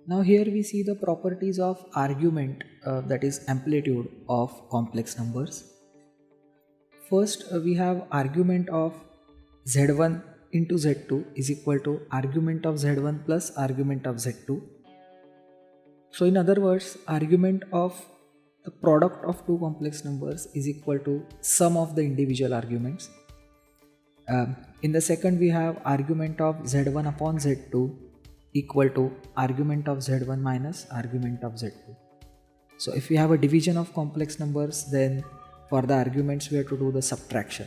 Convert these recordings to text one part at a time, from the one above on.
Now here we see the properties of argument, that is amplitude of complex numbers. First we have argument of z1 into z2 is equal to argument of z1 plus argument of z2. So in other words, argument of the product of two complex numbers is equal to sum of the individual arguments. In the second we have argument of z1 upon z2 equal to argument of z1 minus argument of z2. So if we have a division of complex numbers, then for the arguments we have to do the subtraction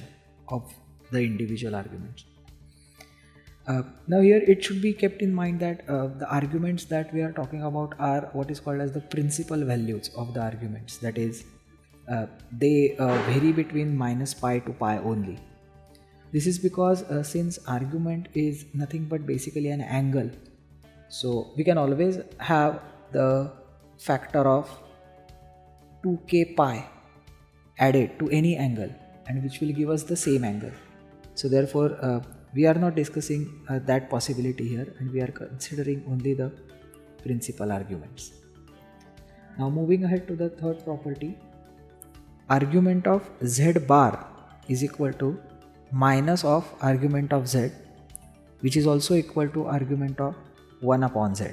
of the individual arguments. Now here it should be kept in mind that the arguments that we are talking about are what is called as the principal values of the arguments, that is they vary between minus pi to pi only. This is because since argument is nothing but basically an angle, so we can always have the factor of 2k pi added to any angle, and which will give us the same angle. So therefore we are not discussing that possibility here, and we are considering only the principal arguments. Now moving ahead to the third property, argument of z bar is equal to minus of argument of z, which is also equal to argument of 1 upon z.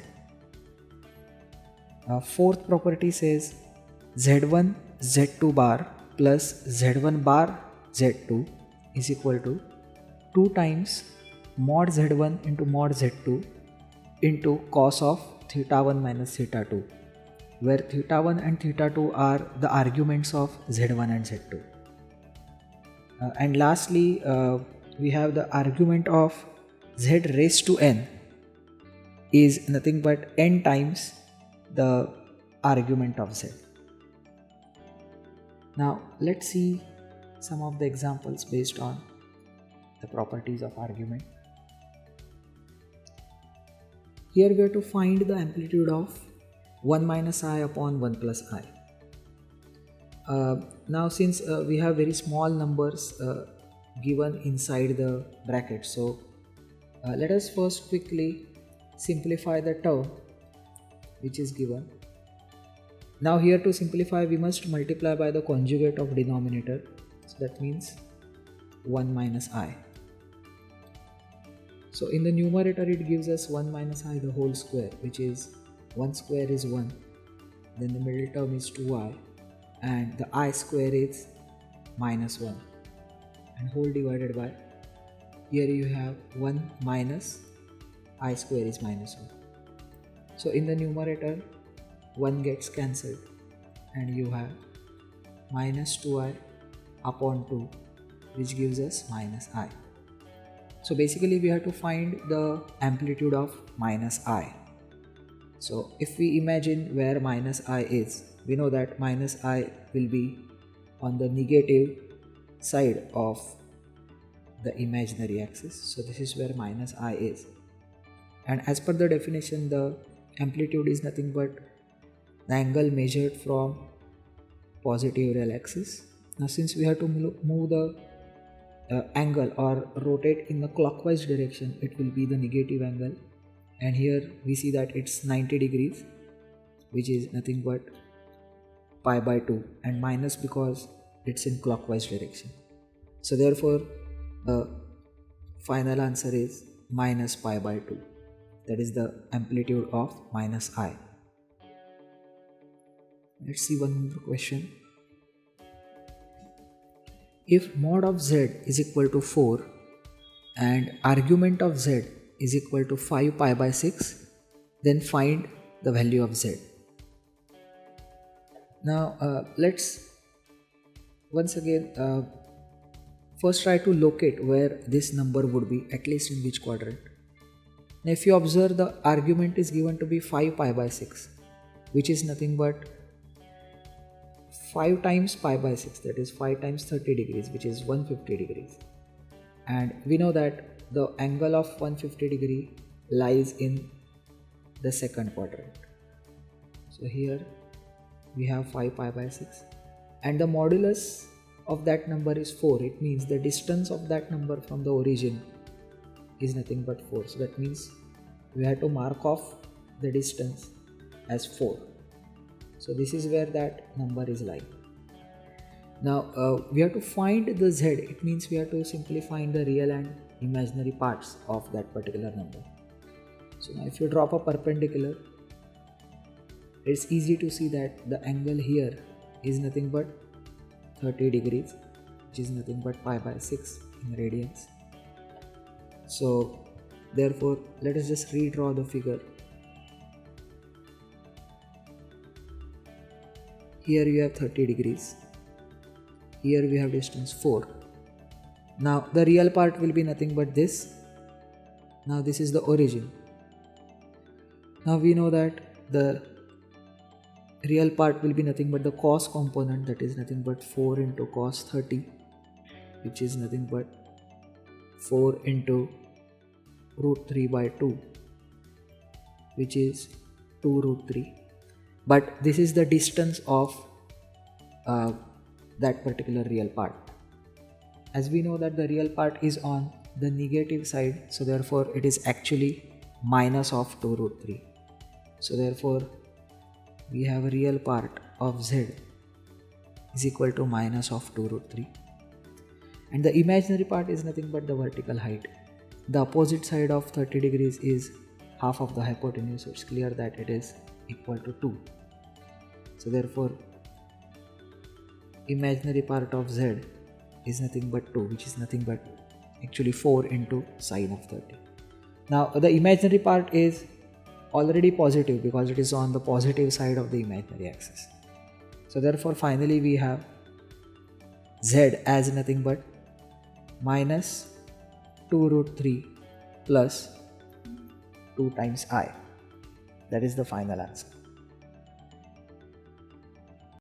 Fourth property says z1 z2 bar plus z1 bar z2 is equal to 2 times mod z1 into mod z2 into cos of theta 1 minus theta 2, where theta 1 and theta 2 are the arguments of z1 and z2. And lastly we have the argument of z raised to n is nothing but n times the argument of z. Now let's see some of the examples based on the properties of argument. Here we have to find the amplitude of 1 minus I upon 1 plus I. Now since we have very small numbers given inside the bracket, so let us first quickly simplify the term which is given. Now here to simplify we must multiply by the conjugate of denominator, so that means 1 minus I. So in the numerator it gives us 1 minus I the whole square, which is 1 square is 1, then the middle term is 2i, and the I square is minus 1, and whole divided by, here you have 1 minus I square is minus 1. So in the numerator 1 gets cancelled and you have minus 2i upon 2, which gives us minus I. So basically we have to find the amplitude of minus I. So if we imagine where minus I is, we know that minus I will be on the negative side of the imaginary axis. So this is where minus I is. And as per the definition, the amplitude is nothing but the angle measured from positive real axis. Now since we have to move the angle or rotate in the clockwise direction, it will be the negative angle, and here we see that it's 90 degrees, which is nothing but pi by 2, and minus because it's in clockwise direction. So therefore the final answer is minus pi by 2. That is the amplitude of minus I. Let's see one more question. If mod of z is equal to 4 and argument of z is equal to 5 pi by 6, then find the value of z. Now let's once again first try to locate where this number would be, at least in which quadrant. Now if you observe, the argument is given to be 5 pi by 6, which is nothing but 5 times pi by 6, that is 5 times 30 degrees, which is 150 degrees. And we know that the angle of 150 degree lies in the second quadrant. So here we have 5 pi by 6, and the modulus of that number is 4. It means the distance of that number from the origin is nothing but 4. So that means we have to mark off the distance as 4. So this is where that number is lying. Now we have to find the z. It means we have to simply find the real and imaginary parts of that particular number. So now if you drop a perpendicular, it's easy to see that the angle here is nothing but 30 degrees, which is nothing but pi by 6 in radians. So therefore let us just redraw the figure. Here you have 30 degrees. Here we have distance 4. Now the real part will be nothing but this. Now this is the origin. Now we know that the real part will be nothing but the cos component, that is nothing but 4 into cos 30, which is nothing but 4 into root 3 by 2, which is 2 root 3. But this is the distance of that particular real part. As we know that the real part is on the negative side, so therefore it is actually minus of 2 root 3. So therefore we have a real part of z is equal to minus of 2 root 3. And the imaginary part is nothing but the vertical height. The opposite side of 30 degrees is half of the hypotenuse, so it's clear that it is equal to 2. So therefore imaginary part of z is nothing but 2, which is nothing but actually 4 into sine of 30. Now the imaginary part is already positive because it is on the positive side of the imaginary axis. So therefore finally we have z as nothing but minus 2 root 3 plus 2 times I. That is the final answer.